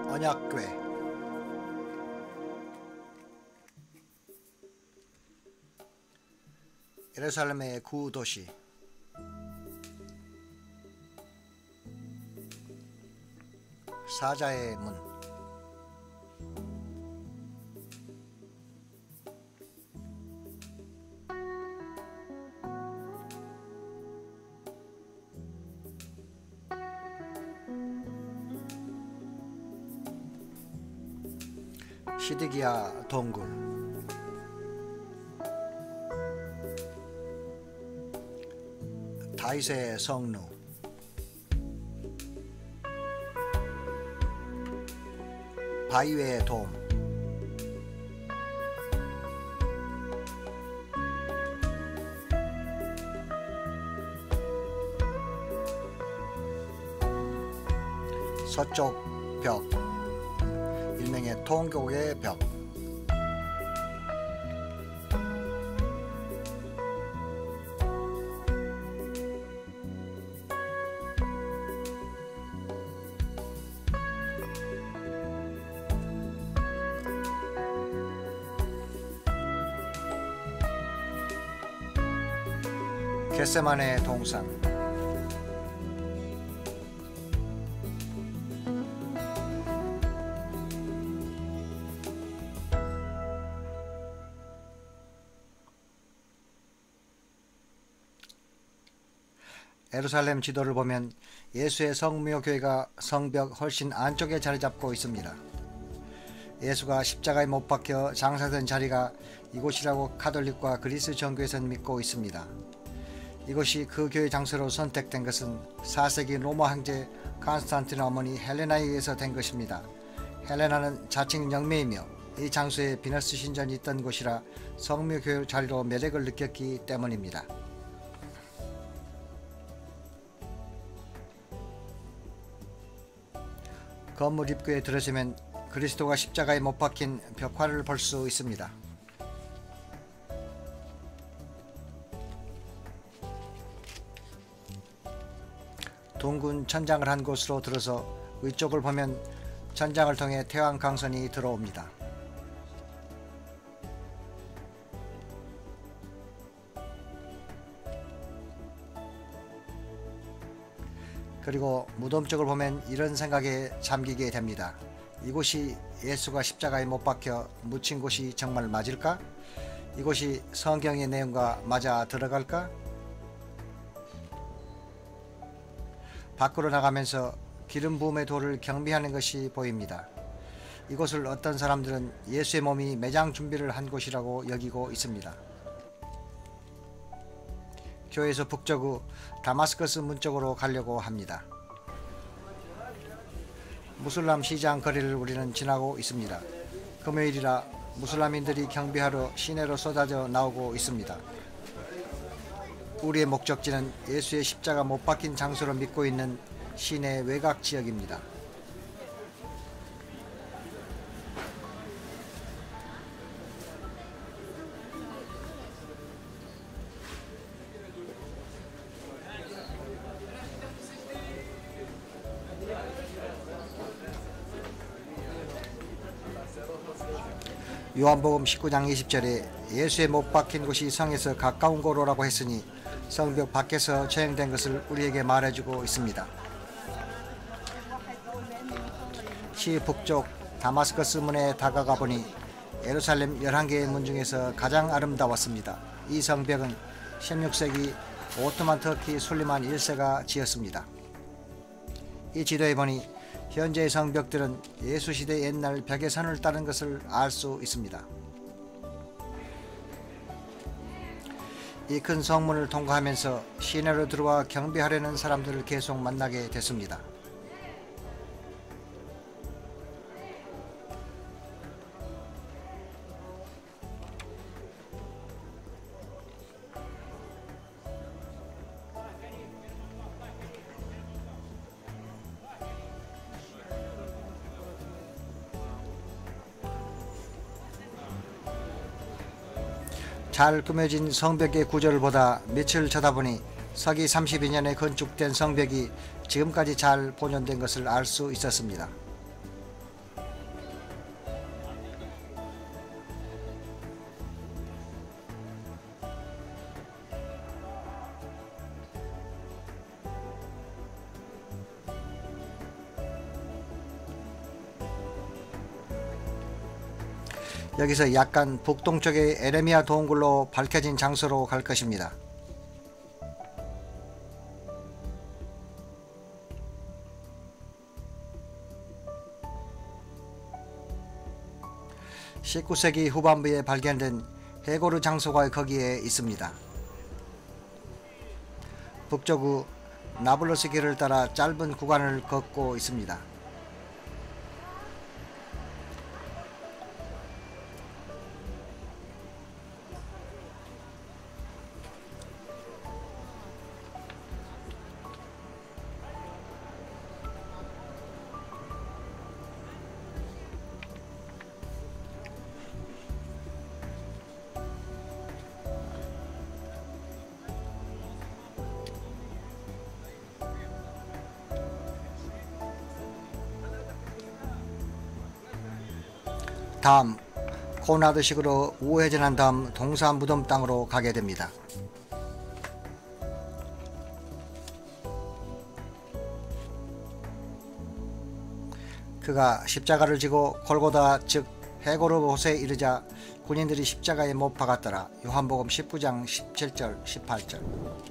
언약궤. 예루살렘의 구도시. 사자의 문. 시드기야 동굴. 다윗의 성루. 바위의 돔. 서쪽 벽, 일명의 통곡의 벽. 겟세마네 동산. 예루살렘 지도를 보면 예수의 성묘교회가 성벽 훨씬 안쪽에 자리 잡고 있습니다. 예수가 십자가에 못 박혀 장사된 자리가 이곳이라고 카톨릭과 그리스 정교에서는 믿고 있습니다. 이곳이 그 교회 장소로 선택된 것은 4세기 로마 황제 콘스탄티노 어머니 헬레나에 의해서 된 것입니다. 헬레나는 자칭 영매이며 이 장소에 비너스 신전이 있던 곳이라 성묘교회 자리로 매력을 느꼈기 때문입니다. 건물 입구에 들어서면 그리스도가 십자가에 못 박힌 벽화를 볼 수 있습니다. 둥근 천장을 한 곳으로 들어서 위쪽을 보면 천장을 통해 태양광선이 들어옵니다. 그리고 무덤 쪽을 보면 이런 생각에 잠기게 됩니다. 이곳이 예수가 십자가에 못 박혀 묻힌 곳이 정말 맞을까? 이곳이 성경의 내용과 맞아 들어갈까? 밖으로 나가면서 기름 부음의 돌을 경비하는 것이 보입니다. 이곳을 어떤 사람들은 예수의 몸이 매장 준비를 한 곳이라고 여기고 있습니다. 교회에서 북쪽 다마스커스 문 쪽으로 가려고 합니다. 무슬람 시장 거리를 우리는 지나고 있습니다. 금요일이라 무슬람인들이 경비하러 시내로 쏟아져 나오고 있습니다. 우리의 목적지는 예수의 십자가 못 박힌 장소로 믿고 있는 시내 외곽 지역입니다. 요한복음 19장 20절에 예수의 못 박힌 곳이 성에서 가까운 곳이라고 했으니 성벽 밖에서 처형된 것을 우리에게 말해주고 있습니다. 시 북쪽 다마스커스 문에 다가가 보니 예루살렘 11개의 문 중에서 가장 아름다웠습니다. 이 성벽은 16세기 오토만 터키 술리만 1세가 지었습니다. 이 지도에 보니 현재의 성벽들은 예수시대 옛날 벽의 선을 따른 것을 알 수 있습니다. 이 큰 성문을 통과하면서 시내로 들어와 경배하려는 사람들을 계속 만나게 됐습니다. 잘 꾸며진 성벽의 구조를 보다 밑을 쳐다보니 서기 32년에 건축된 성벽이 지금까지 잘 보존된 것을 알 수 있었습니다. 여기서 약간 북동쪽의 에레미야 동굴로 밝혀진 장소로 갈 것입니다. (19세기) 후반부에 발견된 헤고르 장소가 거기에 있습니다. 북쪽의 나블루스 길을 따라 짧은 구간을 걷고 있습니다. 다음 코나드식으로 우회전한 다음 동사 무덤 땅으로 가게 됩니다. 그가 십자가를 지고 골고다 즉 헤고르 곳에 이르자 군인들이 십자가에 못 박았더라. 요한복음 19장 17절 18절.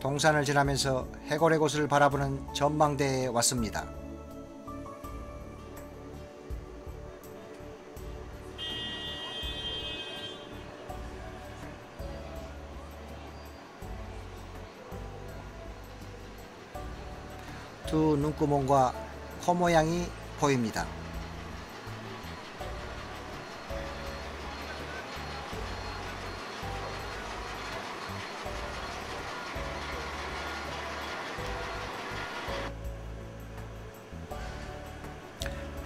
동산을 지나면서 헤고르 곳을 바라보는 전망대에 왔습니다. 두 눈구멍과 코 모양이 보입니다.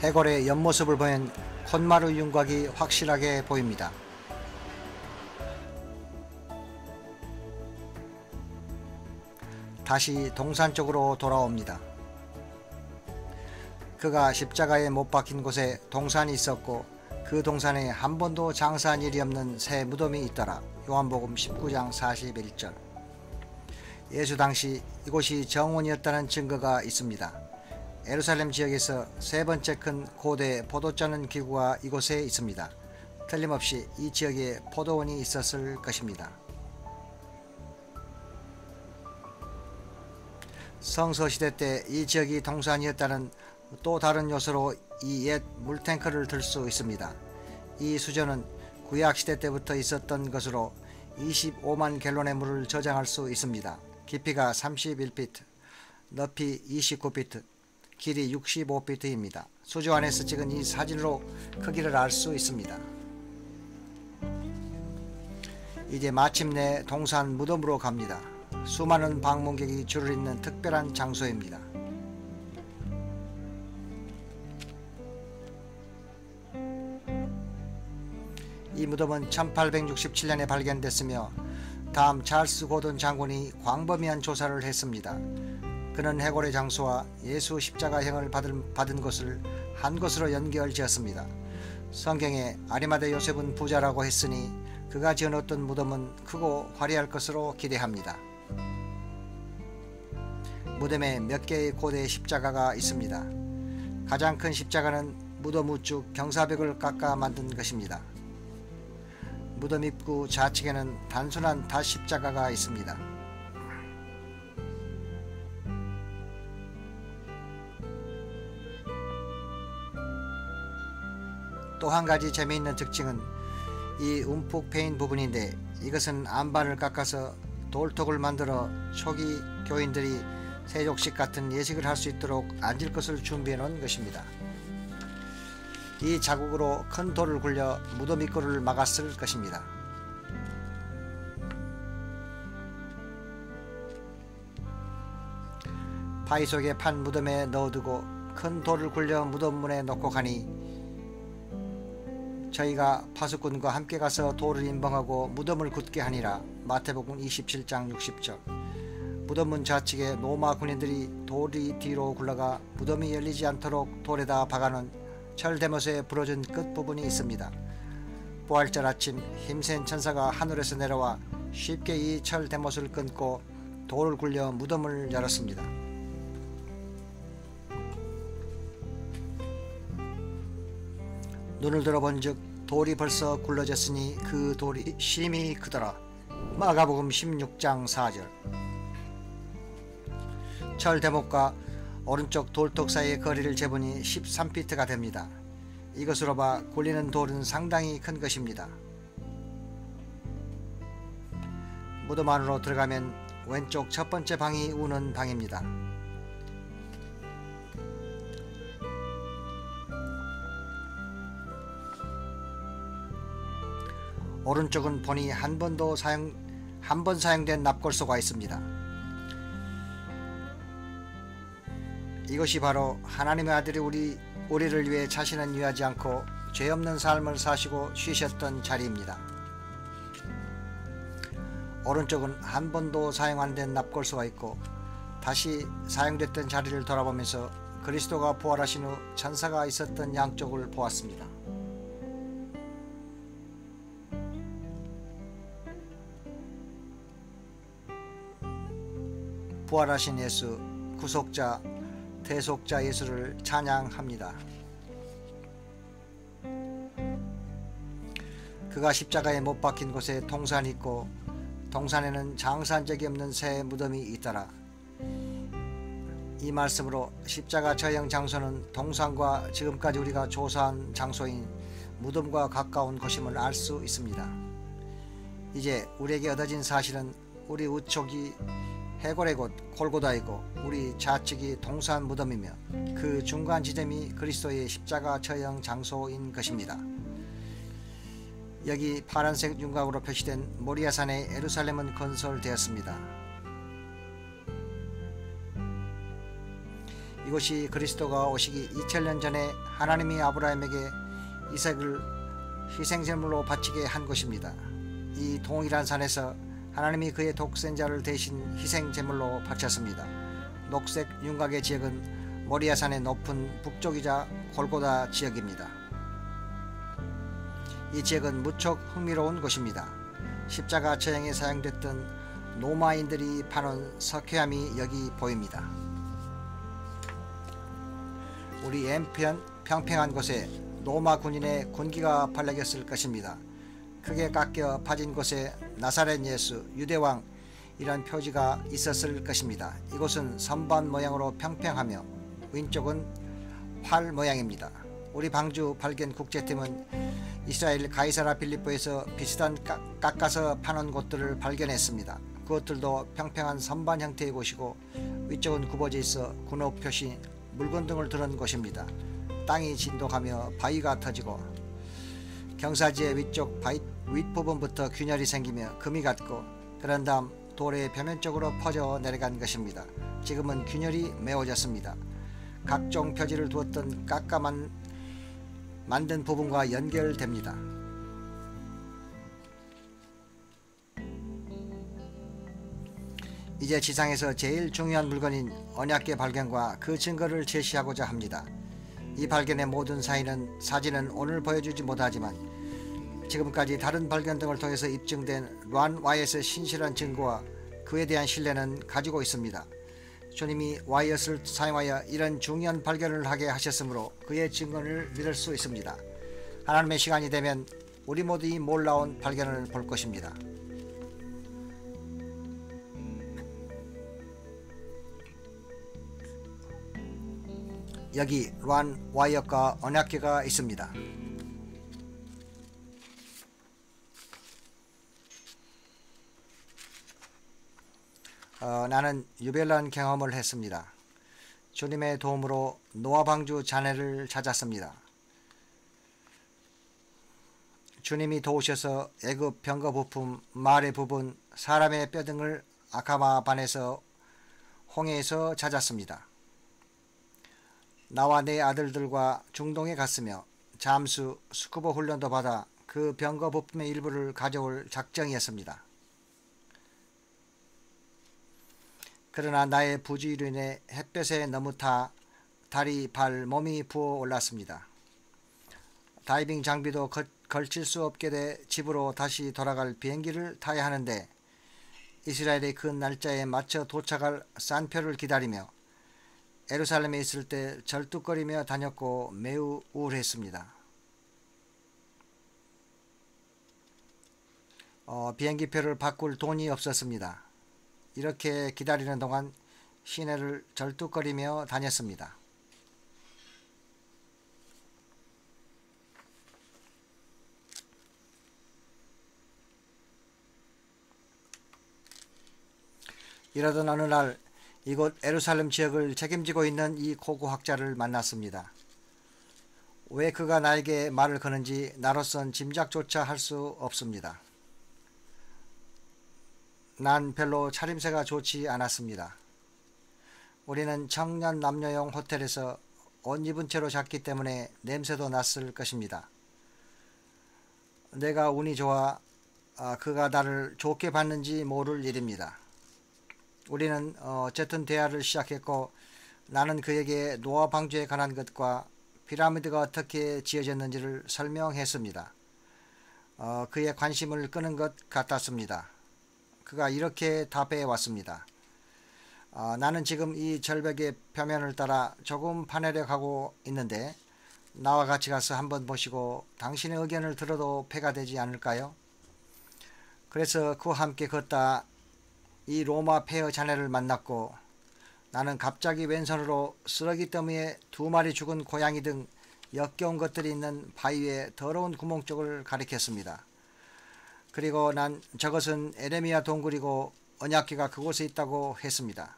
해골의 옆모습을 보면 콧마루 윤곽이 확실하게 보입니다. 다시 동산 쪽으로 돌아옵니다. 그가 십자가에 못 박힌 곳에 동산이 있었고 그 동산에 한 번도 장사한 일이 없는 새 무덤이 있더라. 요한복음 19장 41절. 예수 당시 이곳이 정원이었다는 증거가 있습니다. 예루살렘 지역에서 세 번째 큰 고대 포도 짜는 기구가 이곳에 있습니다. 틀림없이 이 지역에 포도원이 있었을 것입니다. 성서시대 때 이 지역이 동산이었다는 또 다른 요소로 이 옛 물탱크를 들 수 있습니다. 이 수조는 구약시대 때부터 있었던 것으로 25만 갤론의 물을 저장할 수 있습니다. 깊이가 31피트, 높이 29피트, 길이 65피트입니다. 수조 안에서 찍은 이 사진으로 크기를 알 수 있습니다. 이제 마침내 동산 무덤으로 갑니다. 수많은 방문객이 줄을 잇는 특별한 장소입니다. 이 무덤은 1867년에 발견됐으며 다음 찰스 고든 장군이 광범위한 조사를 했습니다. 그는 해골의 장소와 예수 십자가형을 받은 것을 한 곳으로 연결지었습니다. 성경에 아리마대 요셉은 부자라고 했으니 그가 지어놓던 무덤은 크고 화려할 것으로 기대합니다. 무덤에 몇 개의 고대 십자가가 있습니다. 가장 큰 십자가는 무덤 우측 경사벽을 깎아 만든 것입니다. 무덤 입구 좌측에는 단순한 닷 십자가가 있습니다. 또 한 가지 재미있는 특징은 이 움푹 패인 부분인데 이것은 안반을 깎아서 돌톡을 만들어 초기 교인들이 세족식 같은 예식을 할 수 있도록 앉을 것을 준비해 놓은 것입니다. 이 자국으로 큰 돌을 굴려 무덤 입구를 막았을 것입니다. 바위 속에 판 무덤에 넣어두고 큰 돌을 굴려 무덤 문에 놓고 가니 저희가 파수꾼과 함께 가서 돌을 임방하고 무덤을 굳게 하니라. 마태복음 27장 60절. 무덤문 좌측에 로마 군인들이 돌이 뒤로 굴러가 무덤이 열리지 않도록 돌에다 박아놓은 철대못에 부러진 끝부분이 있습니다. 부활절 아침 힘센 천사가 하늘에서 내려와 쉽게 이 철대못을 끊고 돌을 굴려 무덤을 열었습니다. 눈을 들어본즉 돌이 벌써 굴러졌으니 그 돌이 심히 크더라. 마가복음 16장 4절. 철대목과 오른쪽 돌톱 사이의 거리를 재보니 13피트가 됩니다. 이것으로 봐 굴리는 돌은 상당히 큰 것입니다. 무덤 안으로 들어가면 왼쪽 첫 번째 방이 우는 방입니다. 오른쪽은 보니 한 번 사용된 납골소가 있습니다. 이것이 바로 하나님의 아들이 우리를 위해 자신은 위하지 않고 죄 없는 삶을 사시고 쉬셨던 자리입니다. 오른쪽은 한 번도 사용 안 된 납골소가 있고 다시 사용됐던 자리를 돌아보면서 그리스도가 부활하신 후 천사가 있었던 양쪽을 보았습니다. 부활하신 예수, 구속자, 대속자 예수를 찬양합니다. 그가 십자가에 못 박힌 곳에 동산이 있고 동산에는 장사한 적이 없는 새 무덤이 있더라. 이 말씀으로 십자가 처형 장소는 동산과 지금까지 우리가 조사한 장소인 무덤과 가까운 곳임을 알 수 있습니다. 이제 우리에게 얻어진 사실은 우리 우측이 해골의 곳 골고다이고 우리 좌측이 동산 무덤이며 그 중간 지점이 그리스도의 십자가 처형 장소인 것입니다. 여기 파란색 윤곽으로 표시된 모리아산의 예루살렘은 건설되었습니다. 이곳이 그리스도가 오시기 2000년 전에 하나님이 아브라함에게 이삭을 희생제물로 바치게 한 곳입니다. 이 동일한 산에서 하나님이 그의 독생자를 대신 희생제물로 바쳤습니다. 녹색 윤곽의 지역은 모리아산의 높은 북쪽이자 골고다 지역입니다. 이 지역은 무척 흥미로운 곳입니다. 십자가 처형에 사용됐던 로마인들이 파놓은 석회암이 여기 보입니다. 우리 왼편 평평한 곳에 로마 군인의 군기가 발라겼을 것입니다. 크게 깎여 파진 곳에 나사렛 예수, 유대왕 이런 표지가 있었을 것입니다. 이곳은 선반 모양으로 평평하며 왼쪽은 활 모양입니다. 우리 방주 발견 국제팀은 이스라엘 가이사라 빌립보에서 비슷한 깎아서 파놓은 곳들을 발견했습니다. 그것들도 평평한 선반 형태의 곳이고 위쪽은 굽어져 있어 군호 표시, 물건 등을 두는 곳입니다. 땅이 진동하며 바위가 터지고 경사지의 위쪽 윗부분부터 균열이 생기며 금이 같고 그런 다음 돌의 표면 쪽으로 퍼져 내려간 것입니다. 지금은 균열이 메워졌습니다. 각종 표지를 두었던 깎아만 만든 부분과 연결됩니다. 이제 지상에서 제일 중요한 물건인 언약궤 발견과 그 증거를 제시하고자 합니다. 이 발견의 모든 사진은 오늘 보여주지 못하지만 지금까지 다른 발견 등을 통해서 입증된 란 와이엇의 신실한 증거와 그에 대한 신뢰는 가지고 있습니다. 주님이 와이엇을 사용하여 이런 중요한 발견을 하게 하셨으므로 그의 증거를 믿을 수 있습니다. 하나님의 시간이 되면 우리 모두 이 놀라운 발견을 볼 것입니다. 여기 란 와이엇과 언약궤가 있습니다. 나는 유별난 경험을 했습니다. 주님의 도움으로 노아 방주 잔해를 찾았습니다. 주님이 도우셔서 애굽 병거 부품, 말의 부분, 사람의 뼈 등을 아카마반에서 홍해에서 찾았습니다. 나와 내 아들들과 중동에 갔으며 잠수, 스쿠버 훈련도 받아 그 병거 부품의 일부를 가져올 작정이었습니다. 그러나 나의 부주의로 인해 햇볕에 너무 타 다리, 발, 몸이 부어 올랐습니다. 다이빙 장비도 걸칠 수 없게 돼 집으로 다시 돌아갈 비행기를 타야 하는데 이스라엘의 그 날짜에 맞춰 도착할 싼표를 기다리며 예루살렘에 있을 때 절뚝거리며 다녔고 매우 우울했습니다. 비행기표를 바꿀 돈이 없었습니다. 이렇게 기다리는 동안 시내를 절뚝거리며 다녔습니다. 이러던 어느 날 이곳 예루살렘 지역을 책임지고 있는 이 고고학자를 만났습니다. 왜 그가 나에게 말을 거는지 나로선 짐작조차 할 수 없습니다. 난 별로 차림새가 좋지 않았습니다. 우리는 청년 남녀용 호텔에서 옷 입은 채로 잤기 때문에 냄새도 났을 것입니다. 내가 운이 좋아 그가 나를 좋게 봤는지 모를 일입니다. 우리는 어쨌든 대화를 시작했고 나는 그에게 노아 방주에 관한 것과 피라미드가 어떻게 지어졌는지를 설명했습니다. 그의 관심을 끄는 것 같았습니다. 그가 이렇게 답해 왔습니다. 나는 지금 이 절벽의 표면을 따라 조금 파내려 가고 있는데 나와 같이 가서 한번 보시고 당신의 의견을 들어도 패가 되지 않을까요? 그래서 그와 함께 걷다 이 로마 폐허 자네를 만났고 나는 갑자기 왼손으로 쓰레기 더미에 2마리 죽은 고양이 등 역겨운 것들이 있는 바위의 더러운 구멍 쪽을 가리켰습니다. 그리고 난 저것은 에레미야 동굴이고 언약궤가 그곳에 있다고 했습니다.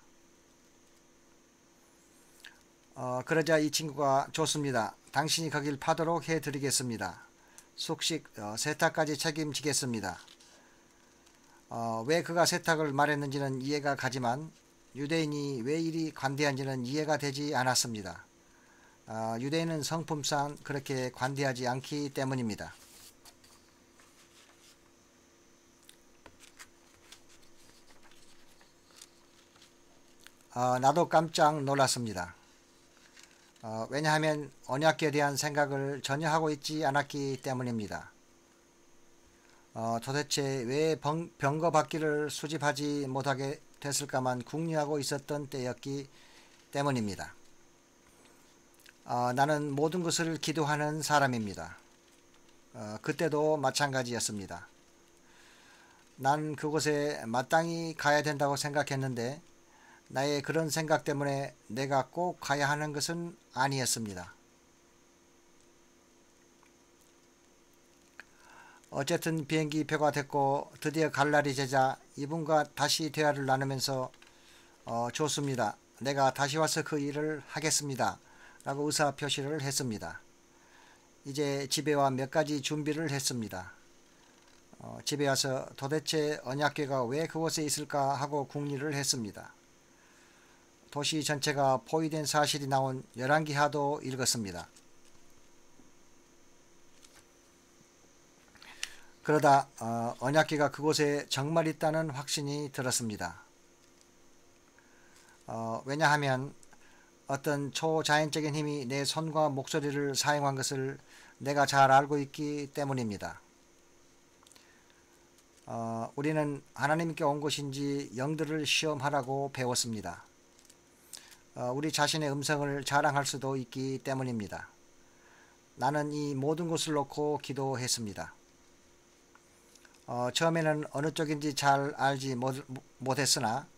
그러자 이 친구가 좋습니다. 당신이 거길 파도록 해드리겠습니다. 숙식, 세탁까지 책임지겠습니다. 왜 그가 세탁을 말했는지는 이해가 가지만 유대인이 왜 이리 관대한지는 이해가 되지 않았습니다. 유대인은 성품상 그렇게 관대하지 않기 때문입니다. 나도 깜짝 놀랐습니다. 왜냐하면 언약궤에 대한 생각을 전혀 하고 있지 않았기 때문입니다. 도대체 왜 병거 바퀴를 수집하지 못하게 됐을까만 궁리하고 있었던 때였기 때문입니다. 나는 모든 것을 기도하는 사람입니다. 그때도 마찬가지였습니다. 난 그곳에 마땅히 가야 된다고 생각했는데 나의 그런 생각 때문에 내가 꼭 가야 하는 것은 아니었습니다. 어쨌든 비행기 표가 됐고 드디어 갈 날이 되자 이분과 다시 대화를 나누면서 좋습니다. 내가 다시 와서 그 일을 하겠습니다. 라고 의사표시를 했습니다. 이제 집에 와 몇 가지 준비를 했습니다. 집에 와서 도대체 언약궤가 왜 그곳에 있을까 하고 궁리를 했습니다. 도시 전체가 포위된 사실이 나온 열왕기하도 읽었습니다. 그러다 언약궤가 그곳에 정말 있다는 확신이 들었습니다. 왜냐하면 어떤 초자연적인 힘이 내 손과 목소리를 사용한 것을 내가 잘 알고 있기 때문입니다. 우리는 하나님께 온 것인지 영들을 시험하라고 배웠습니다. 우리 자신의 음성을 자랑할 수도 있기 때문입니다. 나는 이 모든 것을 놓고 기도했습니다. 처음에는 어느 쪽인지 잘 알지 못했으나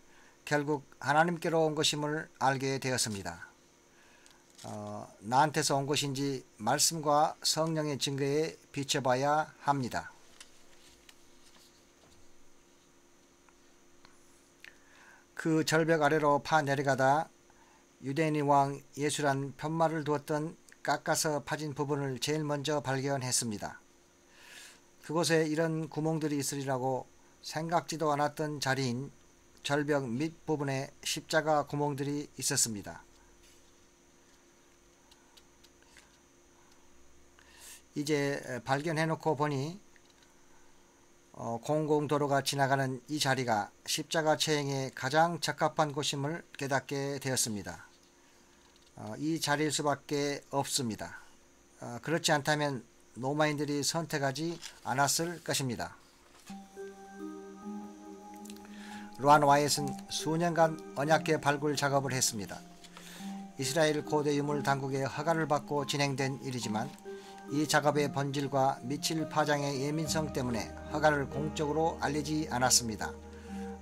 결국 하나님께로 온 것임을 알게 되었습니다. 나한테서 온 것인지 말씀과 성령의 증거에 비춰봐야 합니다. 그 절벽 아래로 파 내려가다 유대인의 왕 예수란 편말을 두었던 깎아서 파진 부분을 제일 먼저 발견했습니다. 그곳에 이런 구멍들이 있으리라고 생각지도 않았던 자리인 절벽 밑부분에 십자가 구멍들이 있었습니다. 이제 발견해놓고 보니 공공도로가 지나가는 이 자리가 십자가 처형에 가장 적합한 곳임을 깨닫게 되었습니다. 이 자리일 수밖에 없습니다. 그렇지 않다면 로마인들이 선택하지 않았을 것입니다. 루안 와이엇은 수년간 언약궤 발굴 작업을 했습니다. 이스라엘 고대 유물 당국의 허가를 받고 진행된 일이지만 이 작업의 본질과 미칠 파장의 예민성 때문에 허가를 공적으로 알리지 않았습니다.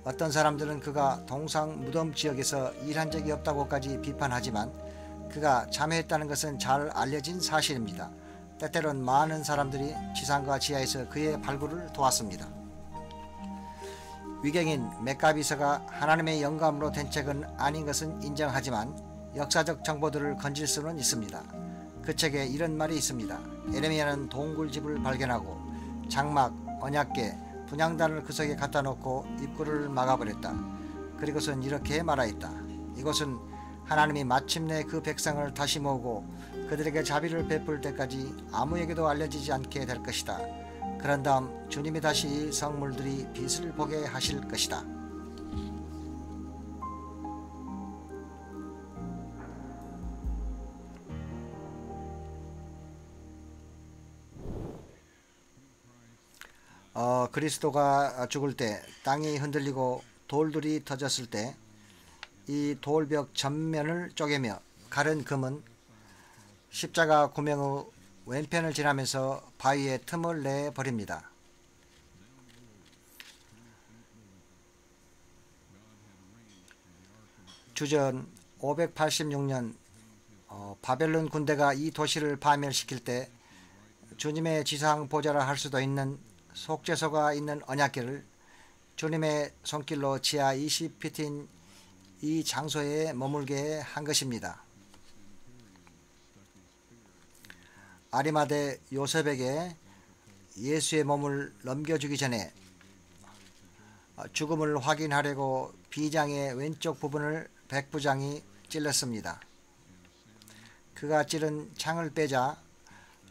어떤 사람들은 그가 동상 무덤 지역에서 일한 적이 없다고까지 비판하지만 그가 참여했다는 것은 잘 알려진 사실입니다. 때때론 많은 사람들이 지상과 지하에서 그의 발굴을 도왔습니다. 위경인 맥가비서가 하나님의 영감으로 된 책은 아닌 것은 인정하지만 역사적 정보들을 건질 수는 있습니다. 그 책에 이런 말이 있습니다. 에레미야는 동굴집을 발견하고 장막, 언약궤, 분향단을 그 속에 갖다 놓고 입구를 막아버렸다. 그리고선 이렇게 말하였다. 이곳은 하나님이 마침내 그 백성을 다시 모으고 그들에게 자비를 베풀 때까지 아무에게도 알려지지 않게 될 것이다. 그런 다음 주님이 다시 성물들이 빛을 보게 하실 것이다. 그리스도가 죽을 때 땅이 흔들리고 돌들이 터졌을 때 이 돌벽 전면을 쪼개며 가른 금은 십자가 구명 후 왼편을 지나면서 바위에 틈을 내 버립니다. 주전 586년 바벨론 군대가 이 도시를 파멸시킬 때 주님의 지상 보좌라 할 수도 있는 속죄소가 있는 언약궤를 주님의 손길로 지하 20피트인 이 장소에 머물게 한 것입니다. 아리마대 요셉에게 예수의 몸을 넘겨주기 전에 죽음을 확인하려고 비장의 왼쪽 부분을 백부장이 찔렀습니다. 그가 찌른 창을 빼자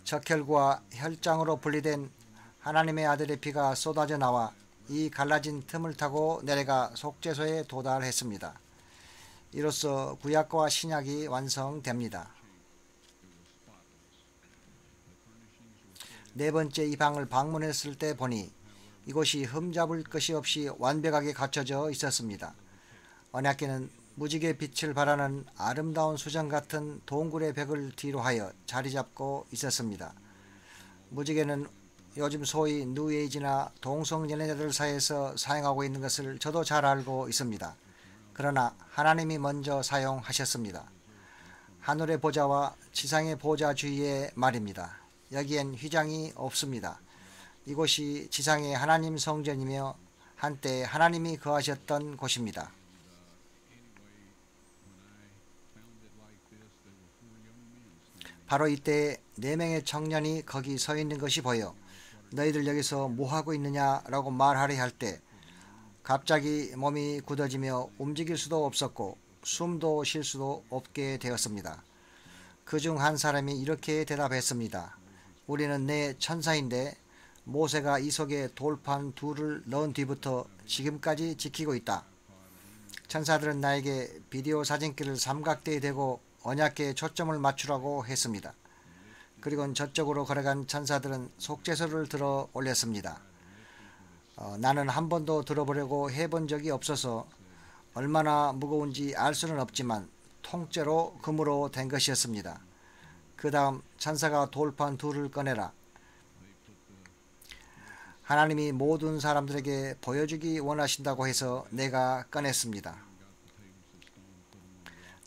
적혈구와 혈장으로 분리된 하나님의 아들의 피가 쏟아져 나와 이 갈라진 틈을 타고 내려가 속죄소에 도달했습니다. 이로써 구약과 신약이 완성됩니다. 네 번째 이 방을 방문했을 때 보니 이곳이 흠잡을 것이 없이 완벽하게 갖춰져 있었습니다. 언약궤는 무지개 빛을 발하는 아름다운 수정 같은 동굴의 벽을 뒤로하여 자리잡고 있었습니다. 무지개는 요즘 소위 뉴에이지나 동성연애자들 사이에서 사용하고 있는 것을 저도 잘 알고 있습니다. 그러나 하나님이 먼저 사용하셨습니다. 하늘의 보좌와 지상의 보좌 주위에 말입니다. 여기엔 휘장이 없습니다. 이곳이 지상의 하나님 성전이며 한때 하나님이 거하셨던 곳입니다. 바로 이때 4명의 청년이 거기 서 있는 것이 보여 너희들 여기서 뭐하고 있느냐라고 말하려 할 때 갑자기 몸이 굳어지며 움직일 수도 없었고 숨도 쉴 수도 없게 되었습니다. 그중 한 사람이 이렇게 대답했습니다. 우리는 내 천사인데 모세가 이 속에 돌판 둘을 넣은 뒤부터 지금까지 지키고 있다. 천사들은 나에게 비디오 사진기를 삼각대에 대고 언약궤에 초점을 맞추라고 했습니다. 그리고 저쪽으로 걸어간 천사들은 속죄소를 들어 올렸습니다. 나는 한 번도 들어보려고 해본 적이 없어서 얼마나 무거운지 알 수는 없지만 통째로 금으로 된 것이었습니다. 그 다음 천사가 돌판 둘을 꺼내라. 하나님이 모든 사람들에게 보여주기 원하신다고 해서 내가 꺼냈습니다.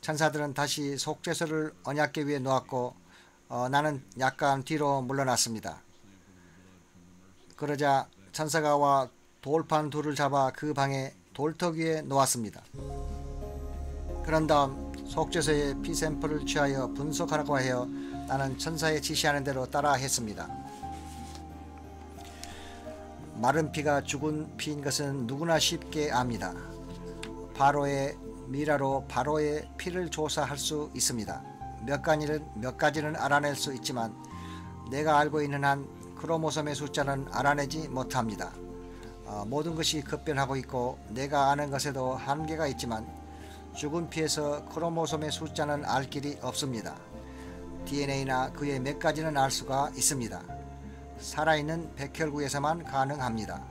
천사들은 다시 속죄소를 언약궤 위에 놓았고 나는 약간 뒤로 물러났습니다. 그러자 천사가 와 돌판 둘을 잡아 그 방에 돌턱 위에 놓았습니다. 그런 다음 속죄소에 피 샘플을 취하여 분석하라고 하여 나는 천사의 지시하는 대로 따라 했습니다. 마른 피가 죽은 피인 것은 누구나 쉽게 압니다. 바로의 미라로 바로의 피를 조사할 수 있습니다. 몇 가지는 알아낼 수 있지만 내가 알고 있는 한 크로모솜의 숫자는 알아내지 못합니다. 모든 것이 급변하고 있고 내가 아는 것에도 한계가 있지만 죽은 피에서 크로모솜의 숫자는 알 길이 없습니다. DNA나 그의 몇 가지는 알 수가 있습니다. 살아있는 백혈구에서만 가능합니다.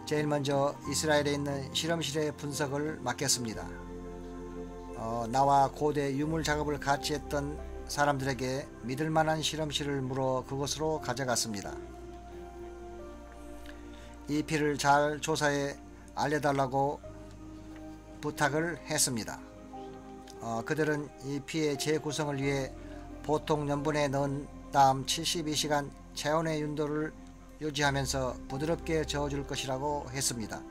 제일 먼저 이스라엘에 있는 실험실의 분석을 맡겼습니다. 나와 고대 유물 작업을 같이 했던 사람들에게 믿을만한 실험실을 물어 그곳으로 가져갔습니다. 이 피를 잘 조사해 알려달라고 부탁을 했습니다. 그들은 이 피의 재구성을 위해 보통 염분에 넣은 다음 72시간 체온의 윤도를 유지하면서 부드럽게 저어줄 것이라고 했습니다.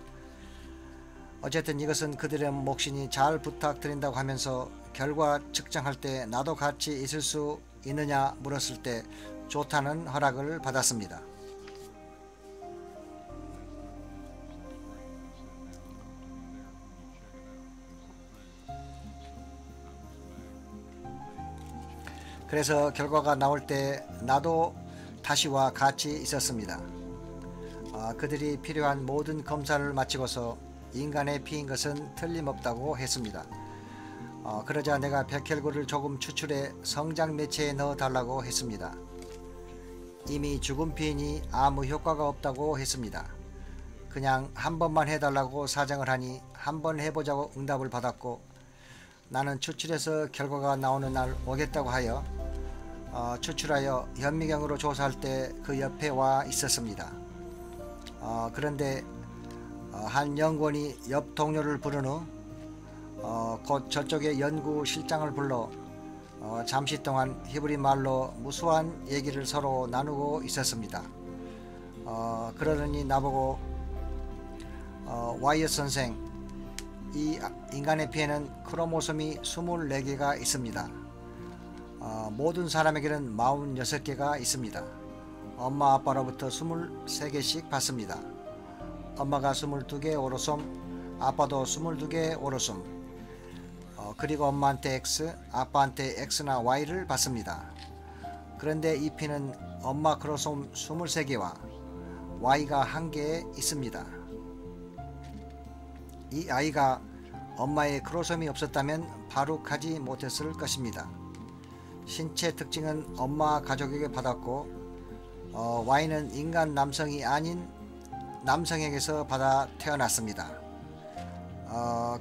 어쨌든 이것은 그들의 몫이니 잘 부탁드린다고 하면서 결과 측정할 때 나도 같이 있을 수 있느냐 물었을 때 좋다는 허락을 받았습니다. 그래서 결과가 나올 때 나도 다시와 같이 있었습니다. 그들이 필요한 모든 검사를 마치고서 인간의 피인 것은 틀림없다고 했습니다. 그러자 내가 백혈구를 조금 추출해 성장 매체에 넣어 달라고 했습니다. 이미 죽은 피이니 아무 효과가 없다고 했습니다. 그냥 한 번만 해달라고 사정을 하니 한 번 해보자고 응답을 받았고 나는 추출해서 결과가 나오는 날 오겠다고 하여 추출하여 현미경으로 조사할 때 그 옆에 와 있었습니다. 그런데 한 연구원이 옆 동료를 부른 후 곧 저쪽의 연구실장을 불러 잠시 동안 히브리 말로 무수한 얘기를 서로 나누고 있었습니다. 그러더니 나보고 와이엇 선생, 이 인간의 피에는 크로모솜이 24개가 있습니다. 모든 사람에게는 46개가 있습니다. 엄마 아빠로부터 23개씩 받습니다. 엄마가 22개 오로솜, 아빠도 22개 오로솜, 그리고 엄마한테 X, 아빠한테 X나 Y를 받습니다. 그런데 이 피는 엄마 크로모솜 23개와 Y가 1개에 있습니다. 이 아이가 엄마의 크로모솜이 없었다면 발육하지 못했을 것입니다. 신체 특징은 엄마 가족에게 받았고 Y는 인간 남성이 아닌 남성에게서 받아 태어났습니다.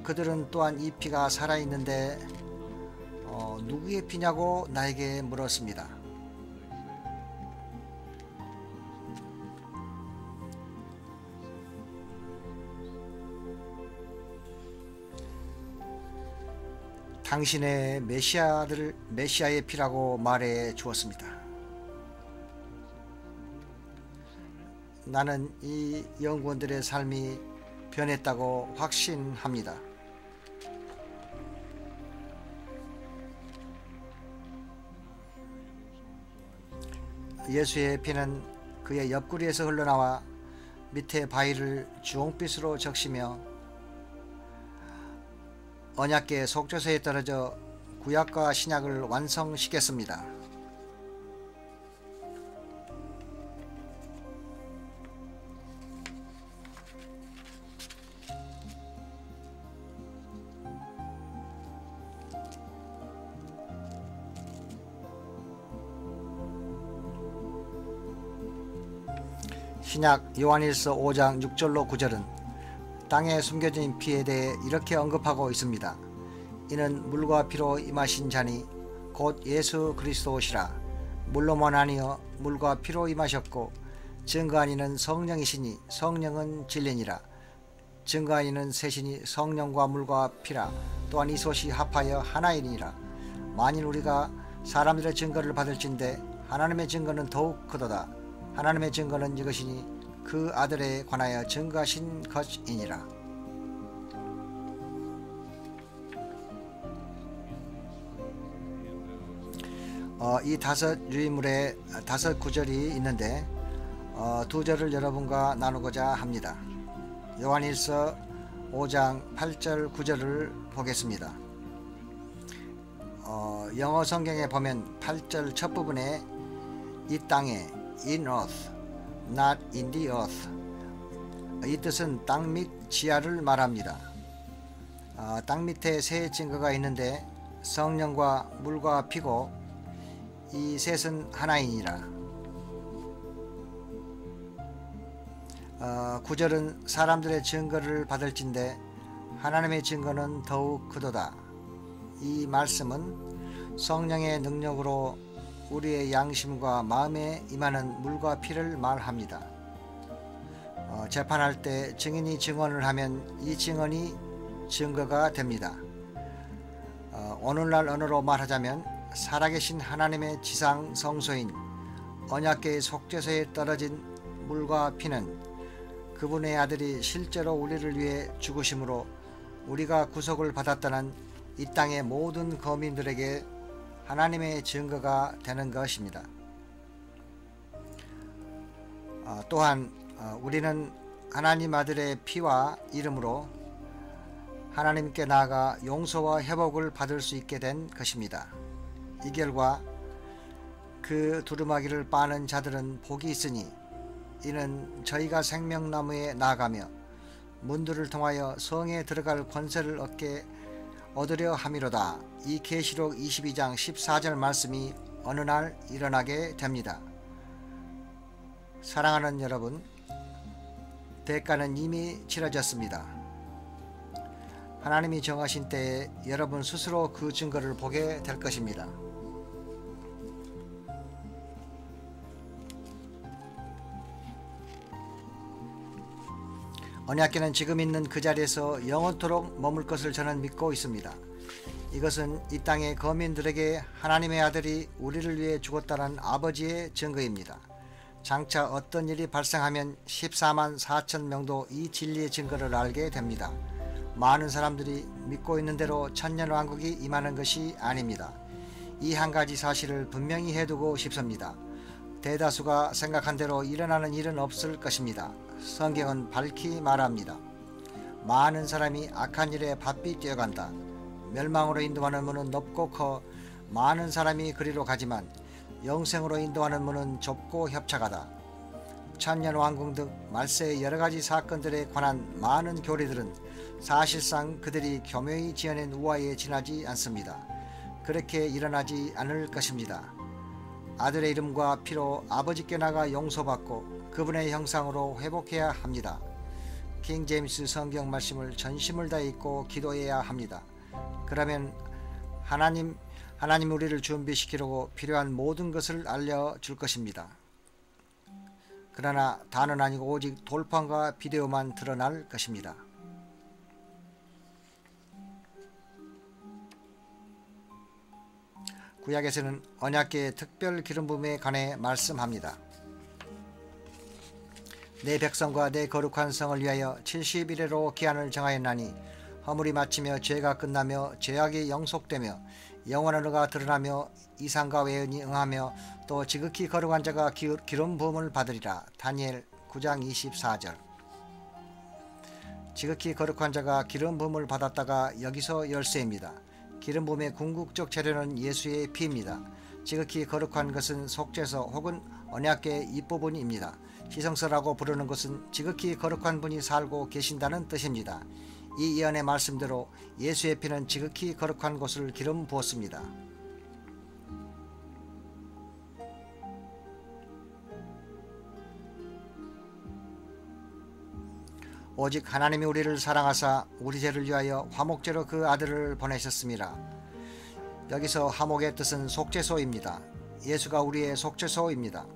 그들은 또한 이 피가 살아있는데 누구의 피냐고 나에게 물었습니다. 당신의 메시아의 피라고 말해 주었습니다. 나는 이 연구원들의 삶이 변했다고 확신합니다. 예수의 피는 그의 옆구리에서 흘러나와 밑에 바위를 주홍빛으로 적시며 언약궤 속죄소에 떨어져 구약과 신약을 완성시켰습니다. 신약 요한일서 5장 6절로 9절은 땅에 숨겨진 피에 대해 이렇게 언급하고 있습니다. 이는 물과 피로 임하신 자니 곧 예수 그리스도시라. 물로만 아니여 물과 피로 임하셨고 증거한 이는 성령이시니 성령은 진리니라. 증거한 이는 셋이니 성령과 물과 피라. 또한 이곳이 합하여 하나이니라. 만일 우리가 사람들의 증거를 받을진대 하나님의 증거는 더욱 크도다. 하나님의 증거는 이것이니 그 아들에 관하여 증거하신 것이니라. 이 다섯 유인물에 다섯 구절이 있는데 두 절을 여러분과 나누고자 합니다. 요한일서 5장 8절 9절을 보겠습니다. 영어 성경에 보면 8절 첫 부분에 이 땅에 in earth, not in the earth. 이 뜻은 땅 및 지하를 말합니다. 땅 밑에 세 증거가 있는데 성령과 물과 피고 이 셋은 하나이니라. 9절은 사람들의 증거를 받을진대 하나님의 증거는 더욱 크도다. 이 말씀은 성령의 능력으로 우리의 양심과 마음에 임하는 물과 피를 말합니다. 재판할 때 증인이 증언을 하면 이 증언이 증거가 됩니다. 오늘날 언어로 말하자면 살아계신 하나님의 지상 성소인 언약궤의 속죄소에 떨어진 물과 피는 그분의 아들이 실제로 우리를 위해 죽으심으로 우리가 구속을 받았다는 이 땅의 모든 거민들에게 하나님의 증거가 되는 것입니다. 또한 우리는 하나님 아들의 피와 이름으로 하나님께 나아가 용서와 회복을 받을 수 있게 된 것입니다. 이 결과 그 두루마기를 빠는 자들은 복이 있으니 이는 저희가 생명나무에 나아가며 문들을 통하여 성에 들어갈 권세를 얻으려 함이로다. 이 계시록 22장 14절 말씀이 어느 날 일어나게 됩니다. 사랑하는 여러분, 대가는 이미 치러졌습니다. 하나님이 정하신 때에 여러분 스스로 그 증거를 보게 될 것입니다. 언약궤는 지금 있는 그 자리에서 영원토록 머물 것을 저는 믿고 있습니다. 이것은 이 땅의 거민들에게 하나님의 아들이 우리를 위해 죽었다는 아버지의 증거입니다. 장차 어떤 일이 발생하면 14만 4천 명도 이 진리의 증거를 알게 됩니다. 많은 사람들이 믿고 있는 대로 천년왕국이 임하는 것이 아닙니다. 이 한 가지 사실을 분명히 해두고 싶습니다. 대다수가 생각한 대로 일어나는 일은 없을 것입니다. 성경은 밝히 말합니다. 많은 사람이 악한 일에 바삐 뛰어간다. 멸망으로 인도하는 문은 높고 커 많은 사람이 그리로 가지만 영생으로 인도하는 문은 좁고 협착하다. 천년왕국 등 말세의 여러가지 사건들에 관한 많은 교리들은 사실상 그들이 교묘히 지어낸 우화에 지나지 않습니다. 그렇게 일어나지 않을 것입니다. 아들의 이름과 피로 아버지께 나가 용서받고 그분의 형상으로 회복해야 합니다. 킹 제임스 성경 말씀을 전심을 다해 읽고 기도해야 합니다. 그러면 하나님 우리를 준비시키려고 필요한 모든 것을 알려줄 것입니다. 그러나 다는 아니고 오직 돌판과 비디오만 드러날 것입니다. 구약에서는 언약궤의 특별 기름 부음에 관해 말씀합니다. 내 백성과 내 거룩한 성을 위하여 70일에로 기한을 정하였나니 허물이 마치며 죄가 끝나며 죄악이 영속되며 영원한 의가 드러나며 이상과 외연이 응하며 또 지극히 거룩한 자가 기름 부음을 받으리라. 다니엘 9장 24절. 지극히 거룩한 자가 기름 부음을 받았다가 여기서 열쇠입니다. 기름 부음의 궁극적 재료는 예수의 피입니다. 지극히 거룩한 것은 속죄서 혹은 언약궤의 윗부분입니다. 시성서라고 부르는 것은 지극히 거룩한 분이 살고 계신다는 뜻입니다. 이 예언의 말씀대로 예수의 피는 지극히 거룩한 곳을 기름 부었습니다. 오직 하나님이 우리를 사랑하사 우리 죄를 위하여 화목제로 그 아들을 보내셨습니다. 여기서 화목의 뜻은 속죄소입니다. 예수가 우리의 속죄소입니다.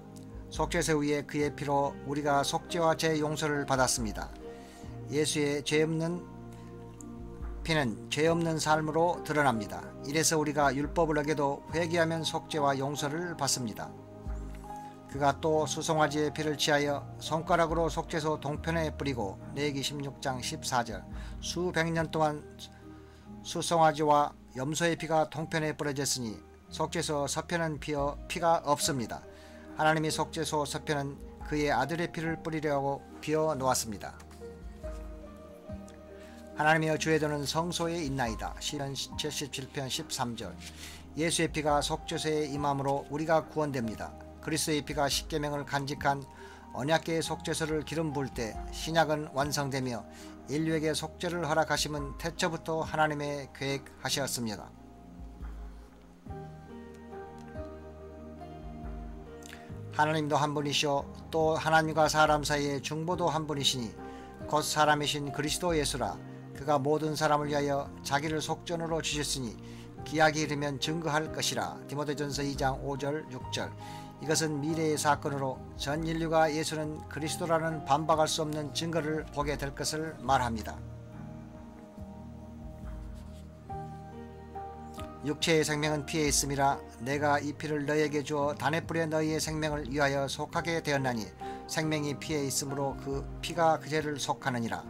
속죄소 위에 그의 피로 우리가 속죄와 죄 용서를 받았습니다. 예수의 죄 없는 피는 죄 없는 삶으로 드러납니다. 이래서 우리가 율법을 어겨도 회개하면 속죄와 용서를 받습니다. 그가 또 수송아지의 피를 취하여 손가락으로 속죄소 동편에 뿌리고 레위기 16장 14절 수백 년 동안 수송아지와 염소의 피가 동편에 뿌려졌으니 속죄소 서편은 피가 없습니다. 하나님이 속죄소 서편은 그의 아들의 피를 뿌리려고 비워 놓았습니다. 하나님이여 주의 도는 성소에 있나이다. 시편 77편 13절. 예수의 피가 속죄소에 임함으로 우리가 구원됩니다. 그리스도의 피가 십계명을 간직한 언약궤의 속죄소를 기름 부을 때 신약은 완성되며 인류에게 속죄를 허락하심은 태초부터 하나님의 계획하셨습니다. 하나님도 한 분이시오 또 하나님과 사람 사이의 중보도 한 분이시니 곧 사람이신 그리스도 예수라. 그가 모든 사람을 위하여 자기를 속전으로 주셨으니 기약이 이르면 증거할 것이라. 디모데전서 2장 5절 6절. 이것은 미래의 사건으로 전 인류가 예수는 그리스도라는 반박할 수 없는 증거를 보게 될 것을 말합니다. 육체의 생명은 피에 있음이라. 내가 이 피를 너희에게 주어 단에 뿌려 너희의 생명을 위하여 속하게 되었나니 생명이 피에 있으므로 그 피가 그 죄를 속하느니라.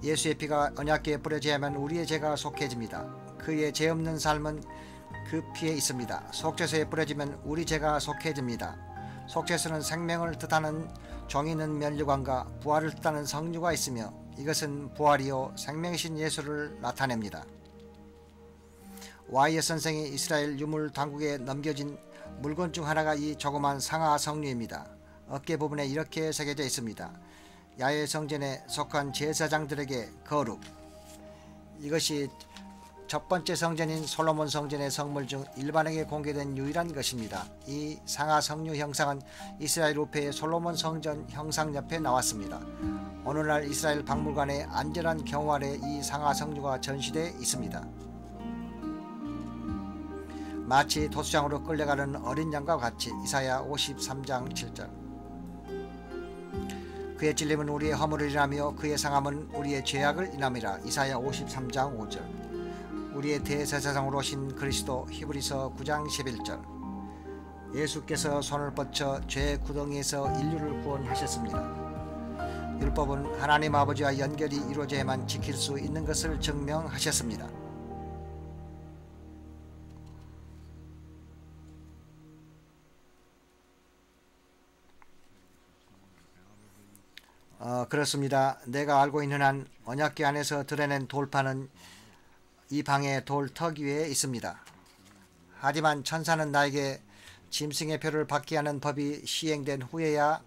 예수의 피가 언약궤에 뿌려져야만 우리의 죄가 속해집니다. 그의 죄 없는 삶은 그 피에 있습니다. 속죄소에 뿌려지면 우리 죄가 속해집니다. 속죄소는 생명을 뜻하는 종이 있는 면류관과 부활을 뜻하는 성류가 있으며 이것은 부활이요 생명이신 예수를 나타냅니다. 와이어 선생이 이스라엘 유물 당국에 넘겨진 물건 중 하나가 이 조그만 상하 성류입니다. 어깨 부분에 이렇게 새겨져 있습니다. 야훼 성전에 속한 제사장들에게 거룩. 이것이 첫 번째 성전인 솔로몬 성전의 성물 중 일반에게 공개된 유일한 것입니다. 이 상하 성류 형상은 이스라엘 우페의 솔로몬 성전 형상 옆에 나왔습니다. 오늘날 이스라엘 박물관의 안전한 경호 아래 이 상하 성류가 전시되어 있습니다. 마치 토수장으로 끌려가는 어린 양과 같이. 이사야 53장 7절. 그의 찔림은 우리의 허물을 인하며 그의 상함은 우리의 죄악을 인함이라. 이사야 53장 5절. 우리의 대제사장으로 오신 그리스도. 히브리서 9장 11절. 예수께서 손을 뻗쳐 죄의 구덩이에서 인류를 구원하셨습니다. 율법은 하나님 아버지와 연결이 이루어져야만 지킬 수 있는 것을 증명하셨습니다. 그렇습니다. 내가 알고 있는 한 언약궤 안에서 드러낸 돌판은 이 방의 돌턱 위에 있습니다. 하지만 천사는 나에게 짐승의 표를 받게 하는 법이 시행된 후에야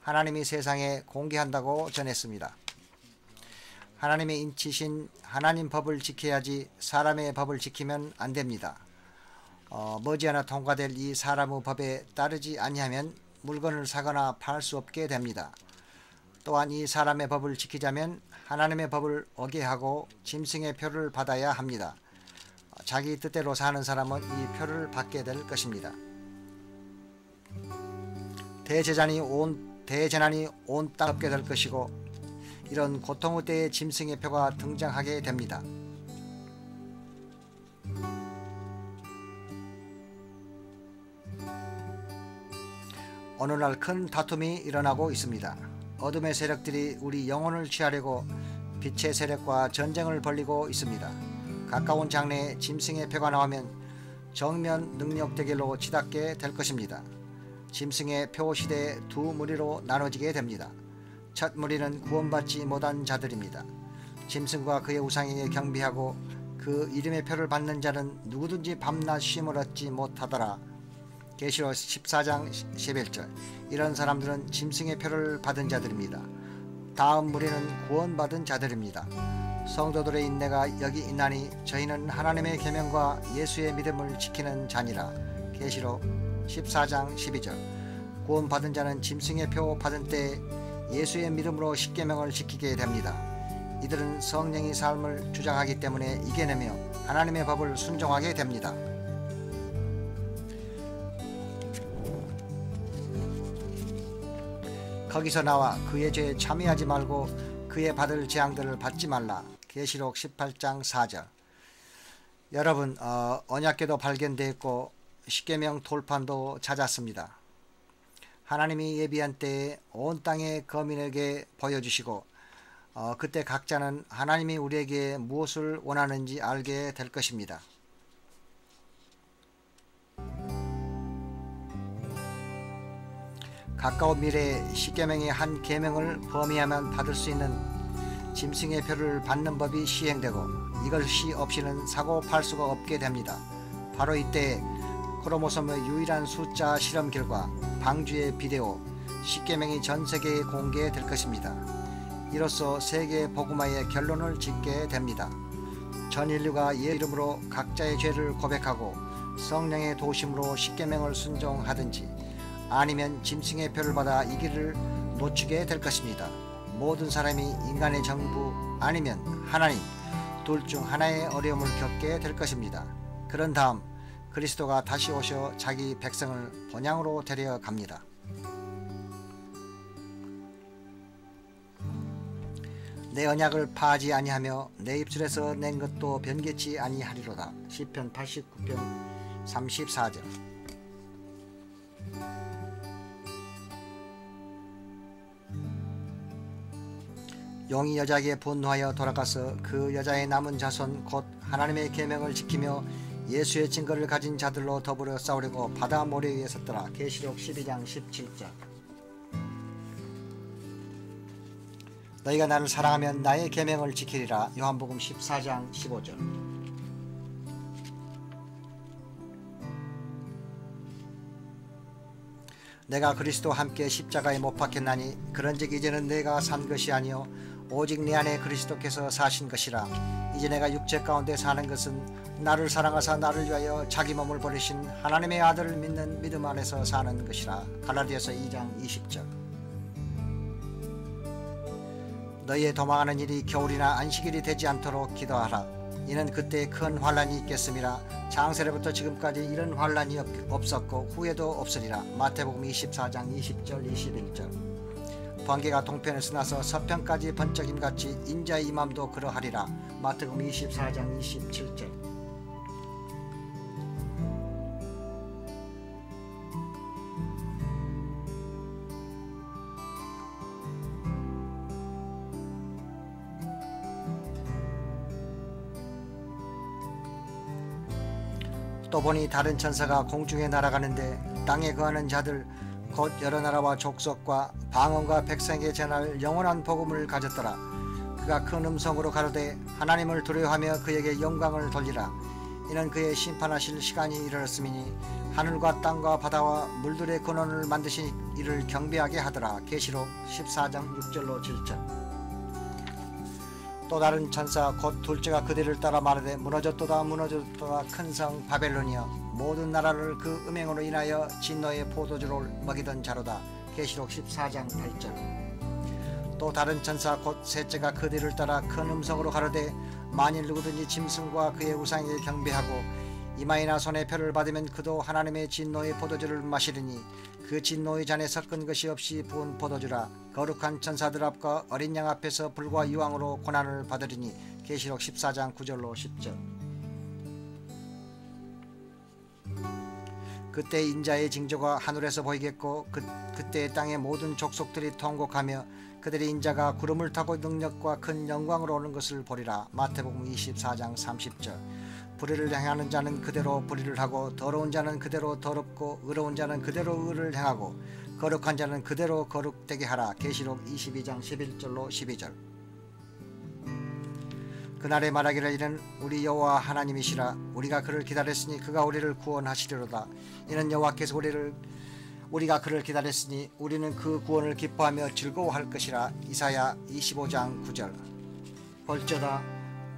하나님이 세상에 공개한다고 전했습니다. 하나님의 인치신 하나님 법을 지켜야지 사람의 법을 지키면 안 됩니다. 머지않아 통과될 이 사람의 법에 따르지 아니하면 물건을 사거나 팔 수 없게 됩니다. 또한 이 사람의 법을 지키자면 하나님의 법을 어겨하고 짐승의 표를 받아야 합니다. 자기 뜻대로 사는 사람은 이 표를 받게 될 것입니다. 대재난이 온 땅 덮게 될 것이고 이런 고통의 때에 짐승의 표가 등장하게 됩니다. 오늘날 큰 다툼이 일어나고 있습니다. 어둠의 세력들이 우리 영혼을 취하려고 빛의 세력과 전쟁을 벌이고 있습니다. 가까운 장래에 짐승의 표가 나오면 정면 능력 대결로 치닫게 될 것입니다. 짐승의 표 시대에 두 무리로 나눠지게 됩니다. 첫 무리는 구원받지 못한 자들입니다. 짐승과 그의 우상에게 경배하고 그 이름의 표를 받는 자는 누구든지 밤낮 쉼을 얻지 못하더라. 계시록 14장 11절. 이런 사람들은 짐승의 표를 받은 자들입니다. 다음 무리는 구원받은 자들입니다. 성도들의 인내가 여기 있나니 저희는 하나님의 계명과 예수의 믿음을 지키는 자니라. 계시록 14장 12절. 구원받은 자는 짐승의 표 받은 때에 예수의 믿음으로 십계명을 지키게 됩니다. 이들은 성령의 삶을 주장하기 때문에 이겨내며 하나님의 법을 순종하게 됩니다. 거기서 나와 그의 죄에 참여하지 말고 그의 받을 재앙들을 받지 말라. 계시록 18장 4절. 여러분, 언약궤도 발견되었고 십계명 돌판도 찾았습니다. 하나님이 예비한 때에 온 땅의 거민에게 보여주시고 그때 각자는 하나님이 우리에게 무엇을 원하는지 알게 될 것입니다. 가까운 미래에 십계명의 한 계명을 범위하면 받을 수 있는 짐승의 표를 받는 법이 시행되고 이것이 없이는 사고 팔 수가 없게 됩니다. 바로 이때 크로모솜의 유일한 숫자 실험 결과 방주의 비데오 10계명이 전 세계에 공개될 것입니다. 이로써 세계 복음화의 결론을 짓게 됩니다. 전 인류가 예수 이름으로 각자의 죄를 고백하고 성령의 도심으로 10계명을 순종하든지 아니면 짐승의 표를 받아 이 길을 놓치게 될 것입니다. 모든 사람이 인간의 정부 아니면 하나님 둘 중 하나의 어려움을 겪게 될 것입니다. 그런 다음 그리스도가 다시 오셔 자기 백성을 본향으로 데려갑니다. 내 언약을 파하지 아니하며 내 입술에서 낸 것도 변개치 아니하리로다. 시편 89편 34절. 용이 여자에게 분노하여 돌아가서 그 여자의 남은 자손 곧 하나님의 계명을 지키며 예수의 증거를 가진 자들로 더불어 싸우려고 바다 모래 위에 섰더라. 계시록 12장 17절. 너희가 나를 사랑하면 나의 계명을 지키리라. 요한복음 14장 15절. 내가 그리스도와 함께 십자가에 못 박혔나니 그런즉 이제는 내가 산 것이 아니요 오직 내 안에 그리스도께서 사신 것이라. 이제 내가 육체 가운데 사는 것은 나를 사랑하사 나를 위하여 자기 몸을 버리신 하나님의 아들을 믿는 믿음 안에서 사는 것이라. 갈라디아서 2장 20절. 너희의 도망하는 일이 겨울이나 안식일이 되지 않도록 기도하라. 이는 그때 큰 환란이 있겠음이라. 창세로부터 지금까지 이런 환란이 없었고 후에도 없으리라. 마태복음 24장 20절 21절. 번개가 동편에서 나서 서편까지 번쩍임같이 인자의 임함도 그러하리라. 마태복음 24장 27절. 또 보니 다른 천사가 공중에 날아가는데 땅에 거하는 자들 곧 여러 나라와 족속과 방언과 백성에게 전할 영원한 복음을 가졌더라. 그가 큰 음성으로 가로되 하나님을 두려워하며 그에게 영광을 돌리라. 이는 그의 심판하실 시간이 이르렀음이니 하늘과 땅과 바다와 물들의 근원을 만드신 이를 경배하게 하더라. 계시록 14장 6절로 7절. 또 다른 천사 곧 둘째가 그들을 따라 말하되 무너졌도다 무너졌도다 큰 성 바벨론이여 모든 나라를 그 음행으로 인하여 진노의 포도주를 먹이던 자로다. 계시록 14장 8절. 또 다른 천사 곧 셋째가 그들을 따라 큰 음성으로 가로되 만일 누구든지 짐승과 그의 우상에게 경배하고 이마이나 손에 표를 받으면 그도 하나님의 진노의 포도주를 마시리니 그 진노의 잔에 섞은 것이 없이 부은 포도주라. 거룩한 천사들 앞과 어린 양 앞에서 불과 유황으로 고난을 받으리니. 계시록 14장 9절로 10절. 그때 인자의 징조가 하늘에서 보이겠고 그때 땅의 모든 족속들이 통곡하며 그들의 인자가 구름을 타고 능력과 큰 영광으로 오는 것을 보리라. 마태복음 24장 30절. 불의를 행하는 자는 그대로 불의를 하고 더러운 자는 그대로 더럽고 의로운 자는 그대로 의를 행하고 거룩한 자는 그대로 거룩되게 하라. 계시록 22장 11절로 12절. 그날에 말하기를 이는 우리 여호와 하나님이시라. 우리가 그를 기다렸으니 그가 우리를 구원하시리로다. 이는 여호와께서 우리가 그를 기다렸으니 우리는 그 구원을 기뻐하며 즐거워할 것이라. 이사야 25장 9절. 볼지어다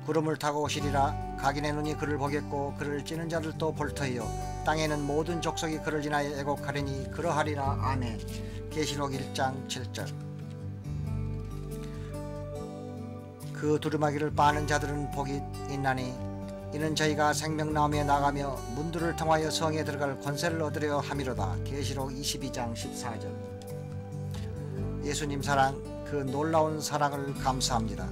구름을 타고 오시리라. 각인의 눈이 그를 보겠고 그를 찌는 자들도 볼 터이요 땅에는 모든 족속이 그를 인하여 애곡하리니 그러하리라. 아멘. 계시록 1장 7절. 그 두루마기를 빠는 자들은 복이 있나니 이는 저희가 생명나무에 나가며 문들을 통하여 성에 들어갈 권세를 얻으려 함이로다. 계시록 22장 14절. 예수님 사랑, 그 놀라운 사랑을 감사합니다.